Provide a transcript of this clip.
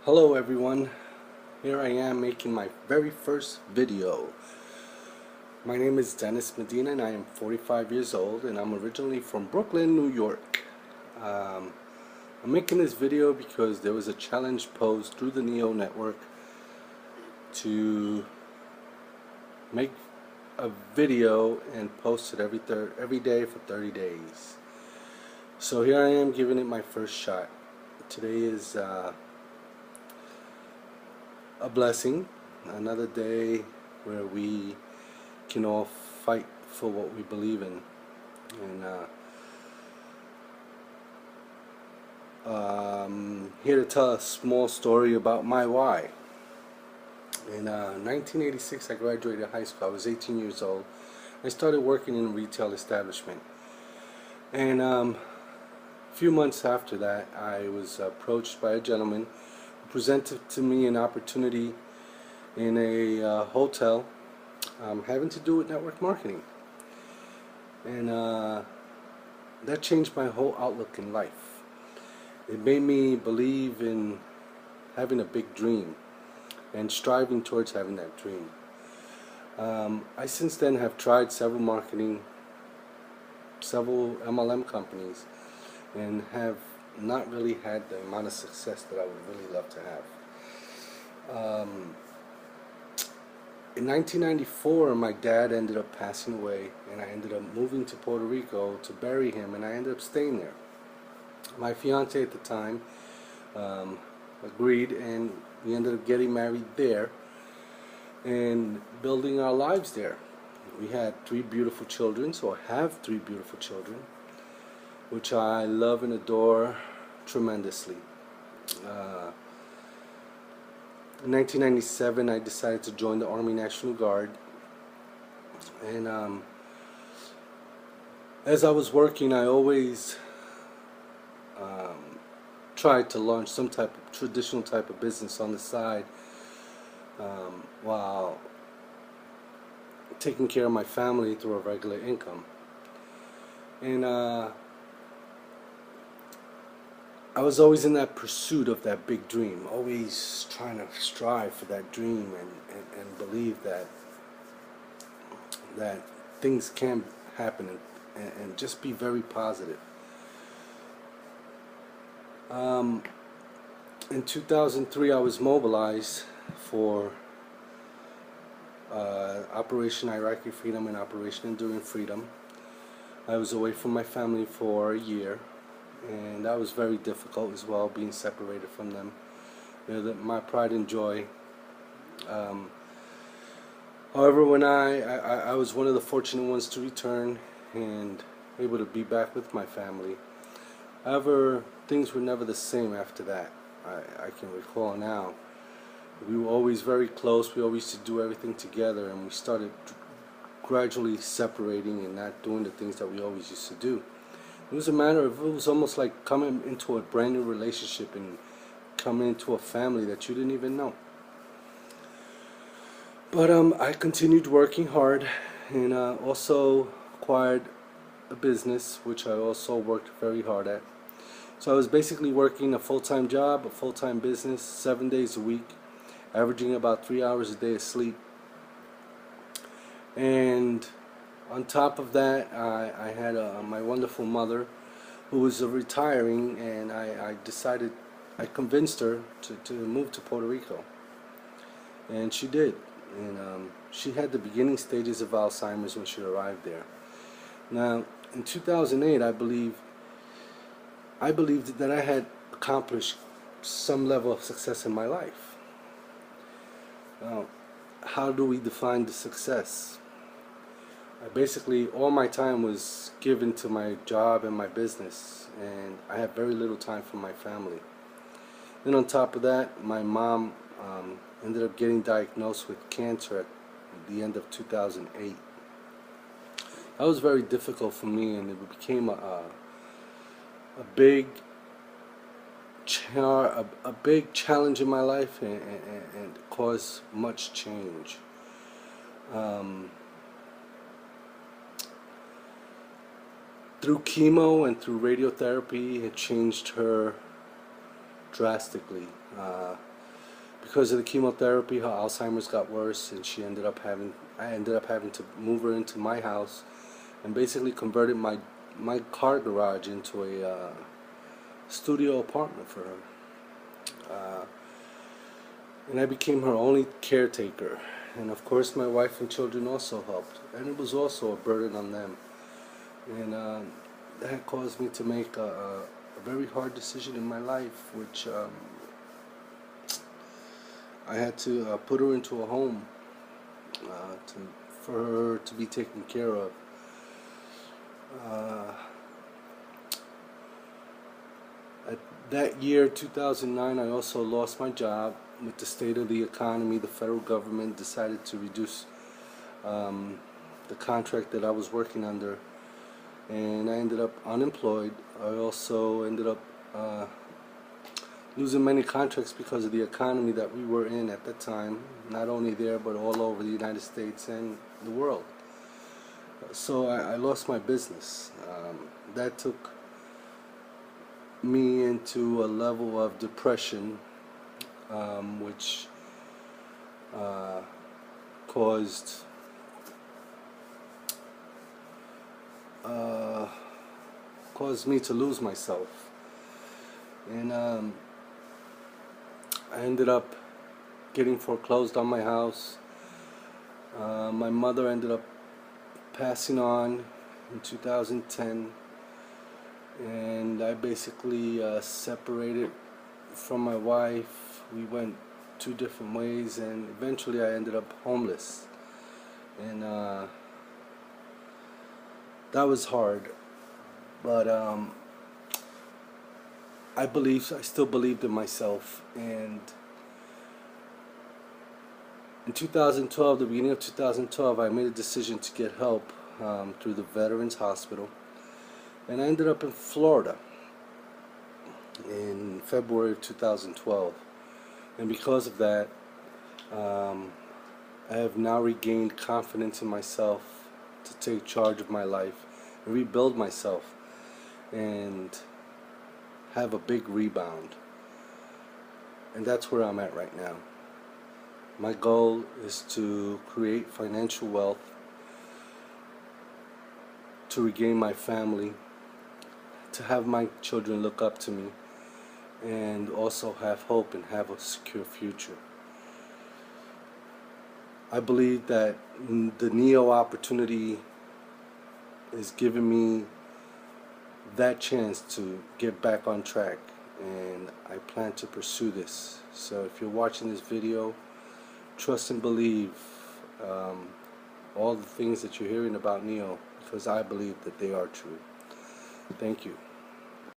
Hello everyone, here I am making my very first video. My name is Dennis Medina and I am 45 years old and I'm originally from Brooklyn, New York. I'm making this video because there was a challenge posed through the Neo network to make a video and post it every day for 30 days. So here I am giving it my first shot. Today is a blessing, another day where we can all fight for what we believe in. And here to tell a small story about my why. In 1986 I graduated high school. I was 18 years old. I started working in a retail establishment, and a few months after that I was approached by a gentleman who presented to me an opportunity in a hotel having to do with network marketing, and that changed my whole outlook in life. It made me believe in having a big dream and striving towards having that dream. I since then have tried several MLM companies and have not really had the amount of success that I would really love to have. In 1994 my dad ended up passing away and I ended up moving to Puerto Rico to bury him, and I ended up staying there. My fiance at the time agreed, and we ended up getting married there and building our lives there. We had 3 beautiful children, so I have 3 beautiful children, which I love and adore tremendously. In 1997 I decided to join the Army National Guard, and as I was working I always tried to launch some type of traditional type of business on the side while taking care of my family through a regular income. And I was always in that pursuit of that big dream, always trying to strive for that dream and believe that things can happen, and just be very positive. In 2003 I was mobilized for Operation Iraqi Freedom and Operation Enduring Freedom. I was away from my family for a year, and that was very difficult as well, being separated from them. You know, my pride and joy. However, when I was one of the fortunate ones to return and able to be back with my family. However, things were never the same after that. I can recall now. We were always very close. We always used to do everything together, and we started gradually separating and not doing the things that we always used to do. It was a matter of, it was almost like coming into a brand new relationship and coming into a family that you didn't even know. But I continued working hard, and also acquired a business which I also worked very hard at. So I was basically working a full-time job, a full-time business, 7 days a week, averaging about 3 hours a day of sleep. And on top of that, I had my wonderful mother who was retiring, and I convinced her to move to Puerto Rico. And she did. And she had the beginning stages of Alzheimer's when she arrived there. Now, in 2008, I believed that I had accomplished some level of success in my life. Now, how do we define the success? Basically, all my time was given to my job and my business, and I had very little time for my family. Then on top of that, my mom ended up getting diagnosed with cancer at the end of 2008. That was very difficult for me, and it became a big challenge in my life, and caused much change. Through chemo and through radiotherapy, it changed her drastically. because of the chemotherapy, her Alzheimer's got worse, and I ended up having to move her into my house, and basically converted my car garage into a studio apartment for her. And I became her only caretaker. And of course, my wife and children also helped, and it was also a burden on them. And that caused me to make a very hard decision in my life, which I had to put her into a home for her to be taken care of. At that year, 2009, I also lost my job. With the state of the economy, the federal government decided to reduce the contract that I was working under, and I ended up unemployed. I also ended up losing many contracts because of the economy that we were in at that time, not only there but all over the United States and the world. So I lost my business. That took me into a level of depression, which caused me to lose myself, and I ended up getting foreclosed on my house. My mother ended up passing on in 2010, and I basically separated from my wife. We went two different ways, and eventually I ended up homeless, and that was hard, but I still believed in myself. And in 2012, the beginning of 2012, I made a decision to get help through the Veterans Hospital, and I ended up in Florida in February of 2012. And because of that, I have now regained confidence in myself to take charge of my life and rebuild myself and have a big rebound. And that's where I'm at right now. My goal is to create financial wealth, to regain my family, to have my children look up to me, and also have hope and have a secure future. I believe that the NEO opportunity is giving me that chance to get back on track, and I plan to pursue this. So if you're watching this video, trust and believe all the things that you're hearing about NEO, because I believe that they are true. Thank you.